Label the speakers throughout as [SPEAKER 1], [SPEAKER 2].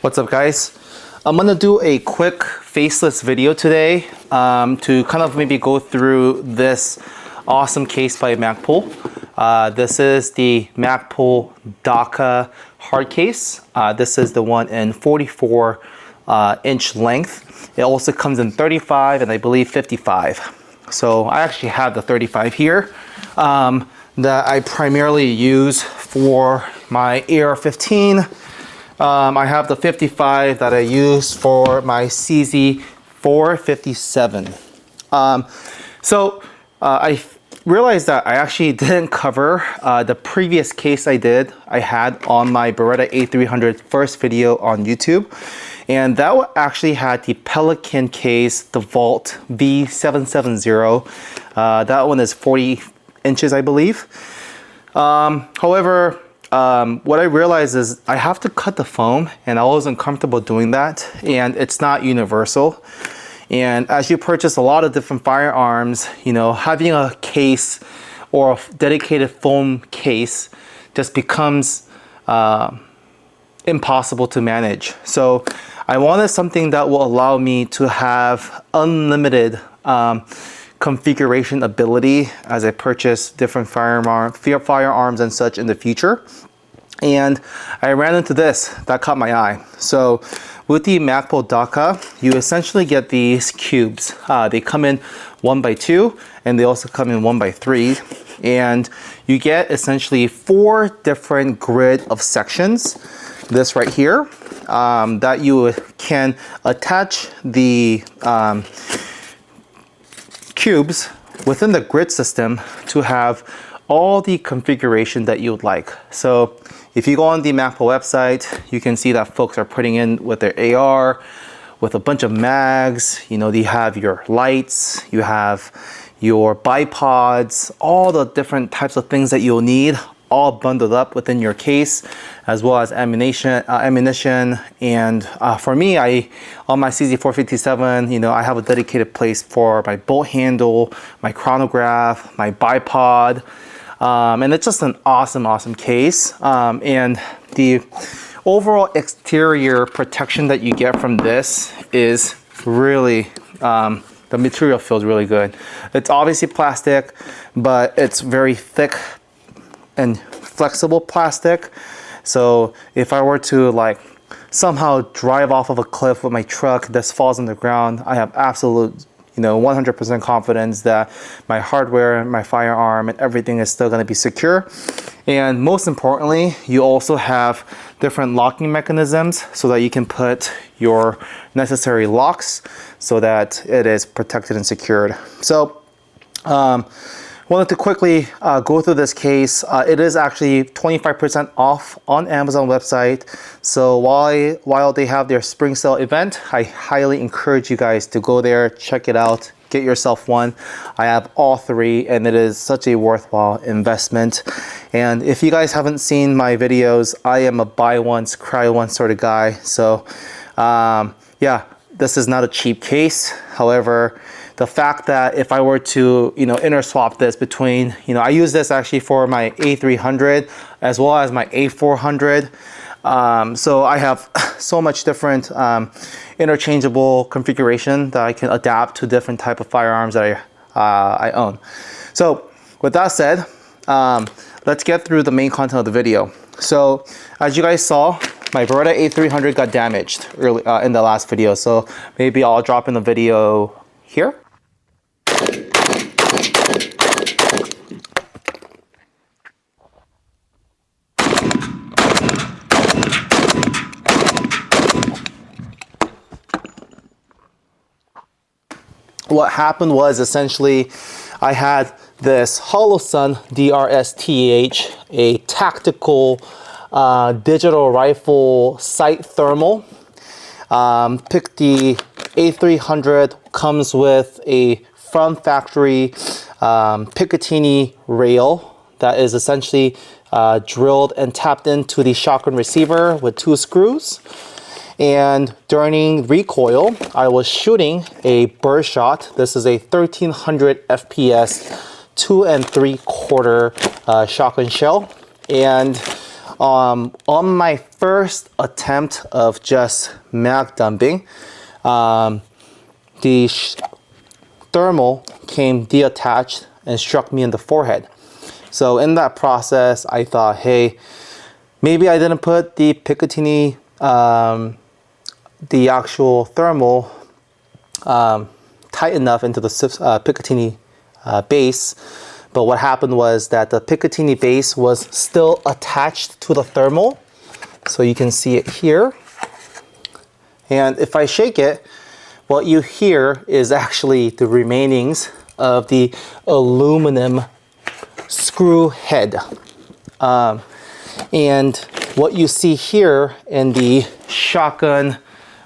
[SPEAKER 1] What's up, guys? I'm gonna do a quick faceless video today to kind of maybe go through this awesome case by Magpul. This is the Magpul DACA hard case. This is the one in 44 inch length. It also comes in 35 and I believe 55. So I actually have the 35 here that I primarily use for my AR-15. I have the 55 that I use for my CZ457. I realized that I actually didn't cover the previous case I had on my Beretta A300 first video on YouTube. And that actually had the Pelican case, the Vault V770. That one is 40 inches, I believe. However, what I realized is I have to cut the foam, and I wasn't comfortable doing that, and it's not universal. And as you purchase a lot of different firearms, you know, having a case or a dedicated foam case just becomes impossible to manage. So I wanted something that will allow me to have unlimited configuration ability as I purchase different firearms and such in the future. And I ran into this that caught my eye. So with the Magpul DACA, you essentially get these cubes. They come in 1x2 and they also come in 1x3. And you get essentially 4 different grid of sections. This right here, that you can attach the cubes within the grid system to have all the configuration that you would like. So if you go on the Magpul website, you can see that folks are putting in with their AR, with a bunch of mags. You know, you have your lights, you have your bipods, all the different types of things that you'll need, all bundled up within your case, as well as ammunition. And for me, on my CZ457, you know, I have a dedicated place for my bolt handle, my chronograph, my bipod, and it's just an awesome case. And the overall exterior protection that you get from this is really, the material feels really good. It's obviously plastic, but it's very thick and flexible plastic. So if I were to like somehow drive off of a cliff with my truck, this falls on the ground, I have absolute, 100% confidence that my hardware, my firearm, and everything is still going to be secure. And most importantly, you also have different locking mechanisms so that you can put your necessary locks so that it is protected and secured. So wanted to quickly go through this case. It is actually 25% off on Amazon website. So while they have their spring sale event, I highly encourage you guys to go there, check it out, get yourself one. I have all 3 and it is such a worthwhile investment. And if you guys haven't seen my videos, I am a buy once, cry once sort of guy. So yeah, this is not a cheap case. However, the fact that if I were to, inter swap this between, I use this actually for my A300 as well as my A400. So I have so much different interchangeable configuration that I can adapt to different type of firearms that I own. So with that said, let's get through the main content of the video. So as you guys saw, my Beretta A300 got damaged early in the last video. So maybe I'll drop in the video here. What happened was essentially I had this Holosun DRS-TH, a tactical digital rifle sight thermal. Picked the A300, comes with a from factory Picatinny rail that is essentially drilled and tapped into the shotgun receiver with 2 screws. And during recoil, I was shooting a burst shot. This is a 1300 FPS 2 3/4 shotgun shell. And on my first attempt of just mag dumping, the thermal came deattached and struck me in the forehead. So in that process, I thought, hey, maybe I didn't put the Picatinny, the actual thermal tight enough into the Picatinny base. But what happened was that the Picatinny base was still attached to the thermal. So you can see it here. And if I shake it, what you hear is actually the remainings of the aluminum screw head. And what you see here in the shotgun,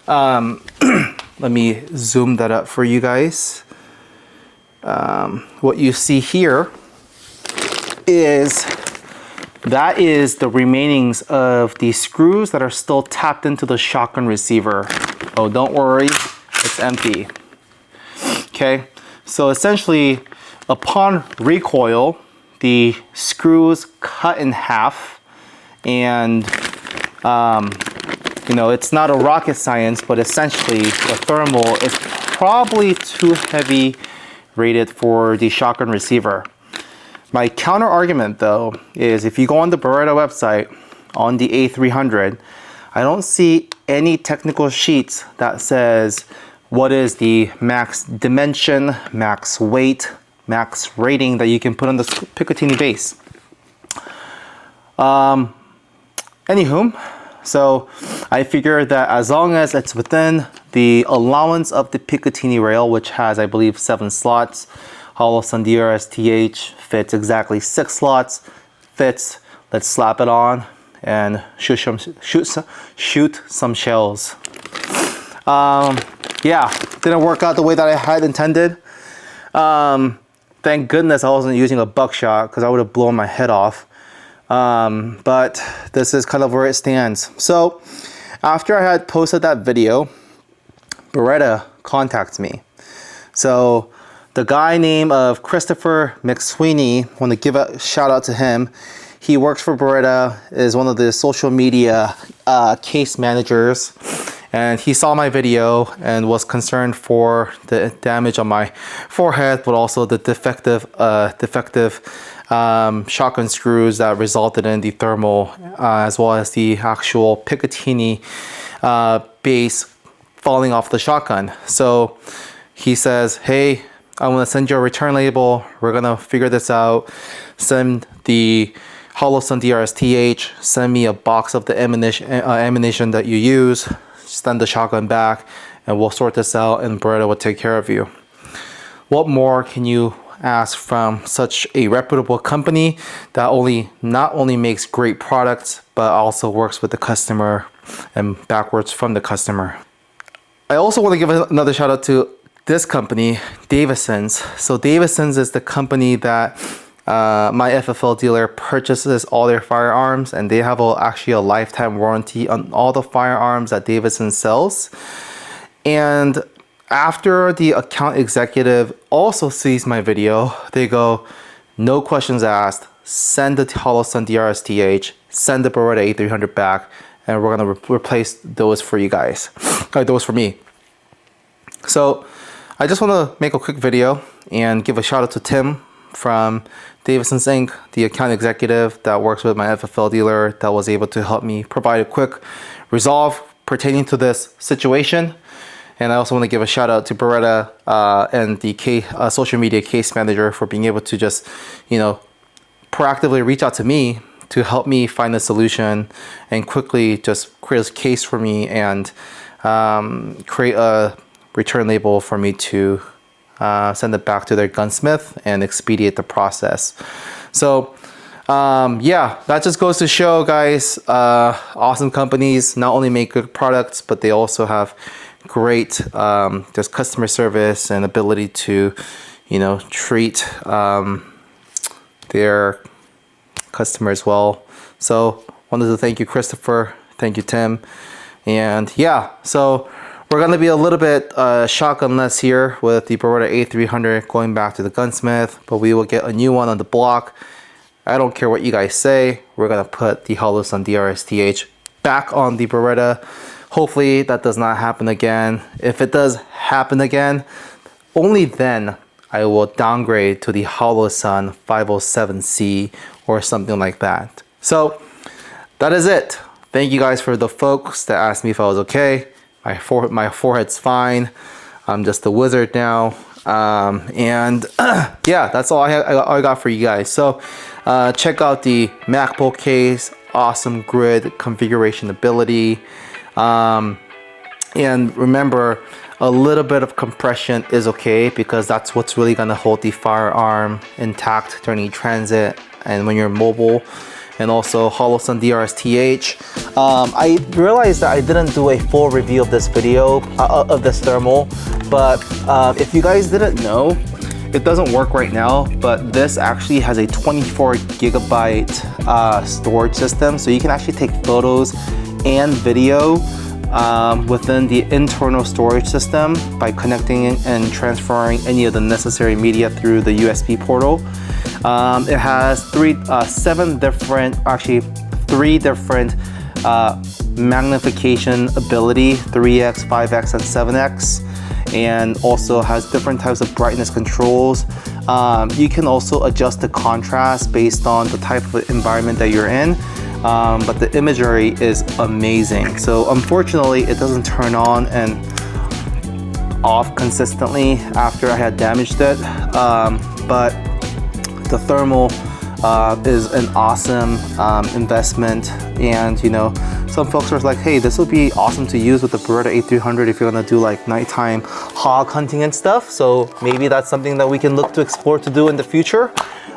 [SPEAKER 1] let me zoom that up for you guys. What you see here is that is the remainings of the screws that are still tapped into the shotgun receiver. Oh, don't worry, it's empty. Okay, so essentially upon recoil, the screws cut in half, and you know, it's not a rocket science, but essentially the thermal is probably too heavy rated for the shotgun receiver. My counter argument though is if you go on the Beretta website on the A300, I don't see any technical sheets that says what is the max dimension, max weight, max rating that you can put on the Picatinny base. Anywho, so I figured that as long as it's within the allowance of the Picatinny rail, which has, I believe, 7 slots, Holosun DRS-TH fits exactly 6 slots, fits, let's slap it on and shoot some shells. Yeah, didn't work out the way that I had intended. Thank goodness I wasn't using a buckshot because I would have blown my head off. But this is kind of where it stands. So after I had posted that video, Beretta contacts me. So the guy named of Christopher McSweeney, want to give a shout out to him. He works for Beretta, is one of the social media case managers, and he saw my video and was concerned for the damage on my forehead, but also the defective shotgun screws that resulted in the thermal, as well as the actual Picatinny base falling off the shotgun. So he says, hey, I'm gonna send you a return label. We're gonna figure this out. Send the Holosun DRS-TH, send me a box of the ammunition that you use, send the shotgun back, and we'll sort this out and Beretta will take care of you. What more can you ask from such a reputable company that not only makes great products, but also works with the customer and backwards from the customer? I also want to give another shout out to this company, Davidson's. So Davidson's is the company that my FFL dealer purchases all their firearms, and they have actually a lifetime warranty on all the firearms that Davidson sells. And after the account executive also sees my video, they go, no questions asked, send the Holosun DRS-TH, send the Beretta A300 back, and we're gonna replace those for you guys, those for me. So I just want to make a quick video and give a shout out to Tim from Davidson Inc., the account executive that works with my FFL dealer that was able to help me provide a quick resolve pertaining to this situation. And I also want to give a shout out to Beretta and the social media case manager for being able to just, you know, proactively reach out to me to help me find a solution and quickly just create a case for me and create a return label for me to send it back to their gunsmith and expedite the process. So yeah, that just goes to show, guys, awesome companies not only make good products, but they also have great just customer service and ability to, you know, treat their customers well. So wanted to thank you, Christopher. Thank you, Tim. And yeah, so we're going to be a little bit shotgunless here with the Beretta A300 going back to the gunsmith, but we will get a new one on the block I don't care what you guys say. We're gonna put the Holosun DRS-TH back on the Beretta. Hopefully that does not happen again. If it does happen again, only then I will downgrade to the Holosun 507C or something like that. So that is it. Thank you guys for the folks that asked me if I was okay. My forehead's fine. I'm just a wizard now. Yeah, that's all I got for you guys. So check out the Magpul case. Awesome grid configuration ability. And remember, a little bit of compression is okay because that's what's really gonna hold the firearm intact during transit and when you're mobile. And also Holosun DRS-TH. I realized that I didn't do a full review of this video, of this thermal, but if you guys didn't know, it doesn't work right now, but this actually has a 24 gigabyte storage system, so you can actually take photos and video within the internal storage system by connecting and transferring any of the necessary media through the USB portal. It has three different magnification ability, 3x, 5x, and 7x, and also has different types of brightness controls. You can also adjust the contrast based on the type of environment that you're in. But the imagery is amazing. So unfortunately, it doesn't turn on and off consistently after I had damaged it. But the thermal is an awesome investment. And you know, some folks are like, hey, this would be awesome to use with the Beretta A300 if you're gonna do like nighttime hog hunting and stuff. So maybe that's something that we can look to explore to do in the future.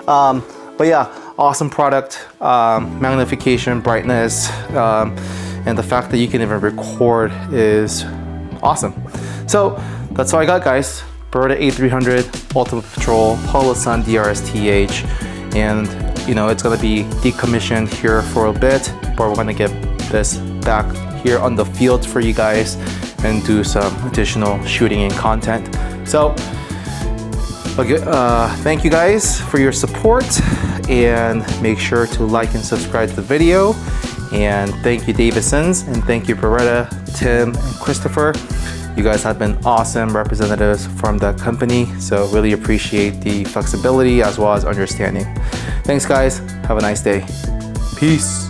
[SPEAKER 1] But yeah, awesome product, magnification, brightness, and the fact that you can even record is awesome. So that's all I got, guys. Beretta A300 Ultima Patrol, Holosun DRS-TH, and you know, it's gonna be decommissioned here for a bit, but we're gonna get this back here on the field for you guys and do some additional shooting and content. So okay, thank you guys for your support, and make sure to like and subscribe to the video. And thank you Davidsons, and thank you Beretta, Tim, and Christopher. You guys have been awesome representatives from the company, so really appreciate the flexibility as well as understanding. Thanks guys, have a nice day. Peace.